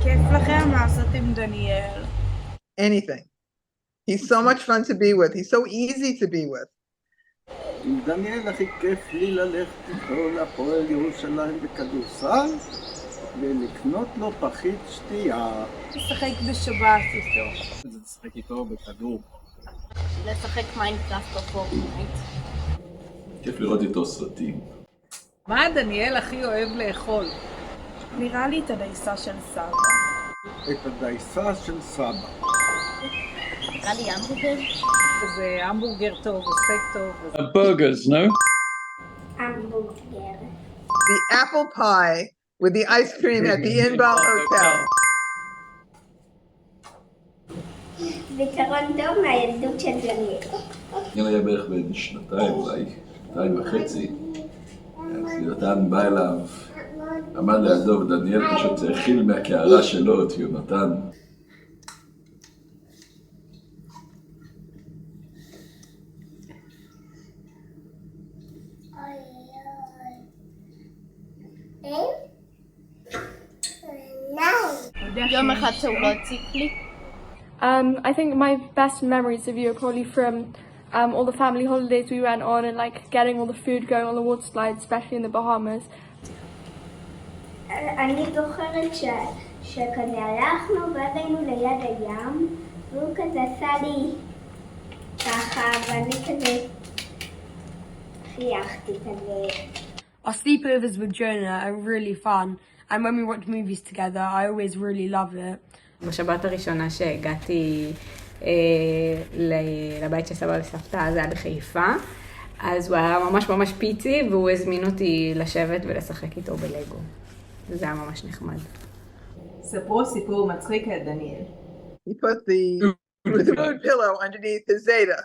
כיף לכם לעשות עם דניאל? Anything. He's so much fun to be with. He's so easy to be with. עם דניאל הכי כיף לי ללכת איתו להפועל ירושלים בכדורסל ולקנות לו פחית שתייה. לשחק בשבת איתו. זה לשחק איתו בכדור. לשחק מיינקראפט או פורטנייט. כיף לראות איתו סרטים. מה דניאל הכי אוהב לאכול? נראה לי את הדייסה של סבא. את הדייסה של סבא. נראה לי המבורגר. זה המבורגר טוב, או סטייק טוב. Burgers, no? המבורגר. The apple pie with the ice cream at the Inbal Hotel. זיכרון טוב מהילדות של דניאל. דניאל היה בערך בן שנתיים, אולי 2.5. אז יונתן בא אליו, עמד לידו, ודניאל פשוט הכיל מהקערה שלו את יונתן. יום אחד שהוא לא הציק לי. I think my best memories of you are probably from all the family holidays we went on and like getting all the food going on the water slides, especially in the Bahamas. אני זוכרת שכזה הלכנו ואז היינו ליד הים והוא כזה עשה לי ככה ואני כזה חייכתי כזה. Our sleepovers with Jonah are really fun, and when we watch movies together, I always really love it. בשבת הראשונה שהגעתי לבית של סבא וסבתא, זה היה בחיפה, אז הוא היה ממש ממש פיצי, והוא הזמין אותי לשבת ולשחק איתו בלגו. זה היה ממש נחמד. ספרו סיפור מצחיק על דניאל. He put the food pillow underneath his Zeta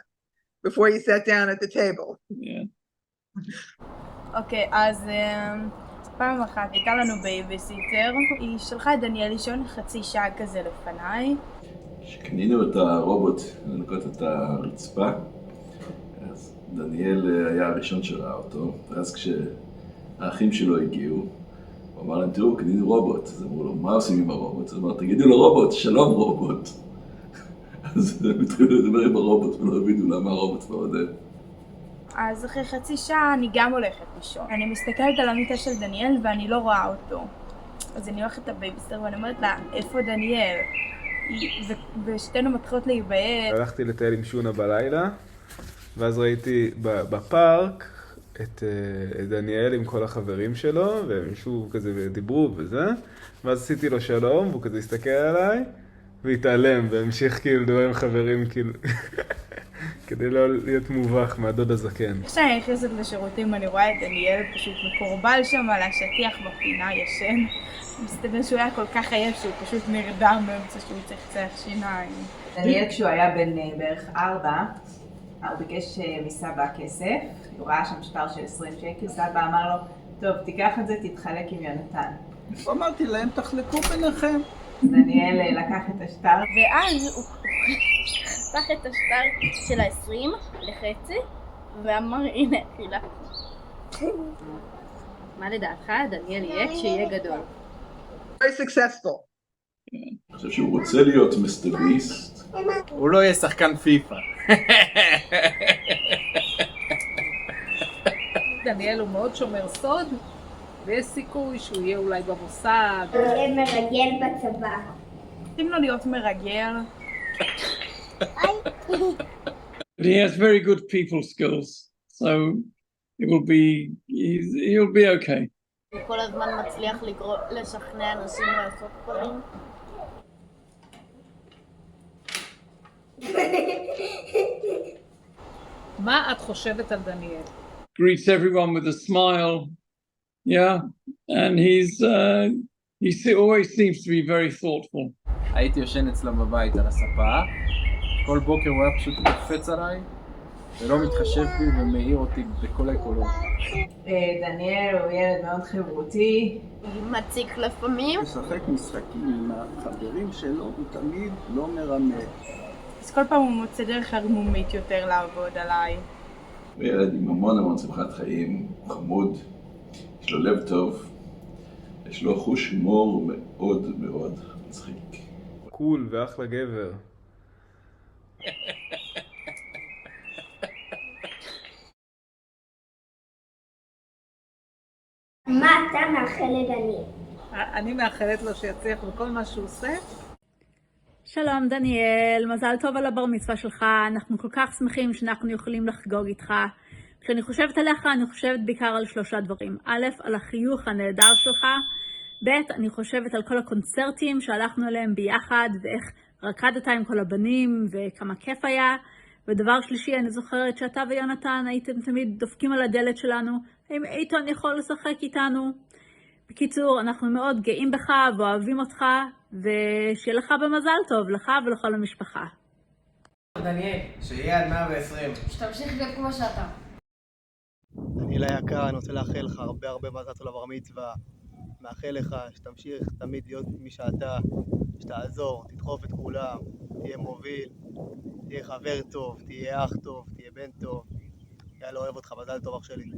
before he sat down at the table. אוקיי, אז פעם אחת הייתה לנו בייביסיטר, היא שלחה את דניאל לישון חצי שעה כזה לפניי. כשקנינו את הרובוט לנקות את הרצפה, אז דניאל היה הראשון שראה אותו, ואז כשהאחים שלו הגיעו, הוא אמר להם, תראו, קנינו רובוט. אז אמרו לו, מה עושים עם הרובוט? אז אמר, תגידו לו רובוט, שלום רובוט. אז הם התחילו לדבר עם הרובוט ולא הבינו למה הרובוט לא עודד. אז אחרי חצי שעה אני גם הולכת לישון. אני מסתכלת על המיטה של דניאל ואני לא רואה אותו. אז אני הולכת לבייביסיטר ואני אומרת לה, איפה דניאל? ושתינו מתחילות להיבהל. הלכתי לטייל עם שונה בלילה, ואז ראיתי בפארק את דניאל עם כל החברים שלו, והם שוב כזה דיברו וזה, ואז עשיתי לו שלום, והוא כזה הסתכל עליי, והתעלם, והמשיך כאילו לדבר עם חברים כאילו, כדי לא להיות מובך מהדוד הזקן. כשאני נכנסת לשירותים אני רואה את דניאל פשוט מקורבל שם על השטיח בפינה ישן. מסתבר שהוא היה כל כך עייף שהוא פשוט נרדם באמצע שהוא צחצח שיניים. דניאל כשהוא היה בן בערך 4, הוא ביקש מסבא כסף, הוא ראה שם שטר של 20 שקל, סבא אמר לו, טוב תיקח את זה תתחלק עם יונתן. אמרתי להם תחלקו ביניכם. דניאל לקח את השטר. ואז הוא חתך את השטר של ה-20 לחצי ואמר הנה חילה. מה לדעתך דניאל יהיה כשיהיה גדול? Very successful. אני חושב שהוא רוצה להיות מיסטר ביסט. הוא לא יהיה שחקן פיפה. דניאל הוא מאוד שומר סוד, ויש סיכוי שהוא יהיה אולי במוסד. הוא יהיה מרגל בצבא. רוצים לו להיות מרגל. But he has very good people skills, so he'll be okay. הוא כל הזמן מצליח לשכנע אנשים לעשות דברים. מה את חושבת על דניאל? Greets everyone with a smile, yeah, and he always seems to be very thoughtful. הייתי יושן אצלה בבית על הספה, כל בוקר הוא היה פשוט קופץ עליי, ולא מתחשב בי ומעיר אותי בכל הקולות. דניאל הוא ילד מאוד חברותי. מציק לפעמים. משחק משחקים עם החברים שלו, הוא תמיד לא מרמה. אז כל פעם הוא מוצא דרך ערמומית יותר לעבוד עליי. הוא ילד עם המון שמחת חיים, חמוד, יש לו לב טוב, יש לו חוש הומור מאוד מאוד מצחיק. קול ואחלה גבר. מה אתה מאחל לדניאל? אני מאחלת לו שיצליח בכל מה שהוא עושה. שלום דניאל, מזל טוב על הבר מצווה שלך, אנחנו כל כך שמחים שאנחנו יכולים לחגוג איתך. כשאני חושבת עליך, אני חושבת בעיקר על 3 דברים. א', על החיוך הנהדר שלך. ב', אני חושבת על כל הקונצרטים שהלכנו אליהם ביחד, ואיך רקדת עם כל הבנים, וכמה כיף היה. ודבר שלישי, אני זוכרת שאתה ויונתן הייתם תמיד דופקים על הדלת שלנו, האם איתן יכול לשחק איתנו? בקיצור, אנחנו מאוד גאים בך ואוהבים אותך, ושיהיה לך במזל טוב, לך ולכל המשפחה. דניאל, שיהיה עד 120. שתמשיך להיות כמו שאתה. דניאל היקר, אני רוצה לאחל לך הרבה מזל טוב לבר מצווה. מאחל לך שתמשיך תמיד להיות מי שאתה, שתעזור, תדחוף את כולם, תהיה מוביל, תהיה חבר טוב, תהיה אח טוב, תהיה בן טוב. יאללה, אוהב אותך, מזל טוב אח שלי.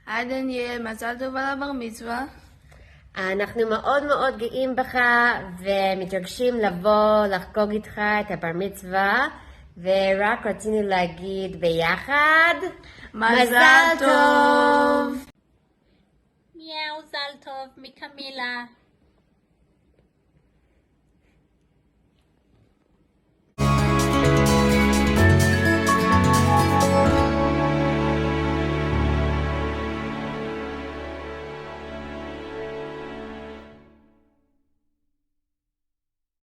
היי דניאל, מזל טוב על הבר מצווה. אנחנו מאוד מאוד גאים בך ומתרגשים לבוא לחגוג איתך את הבר מצווה, ורק רצינו להגיד ביחד מזל טוב. מיהו זל טוב מקמילה.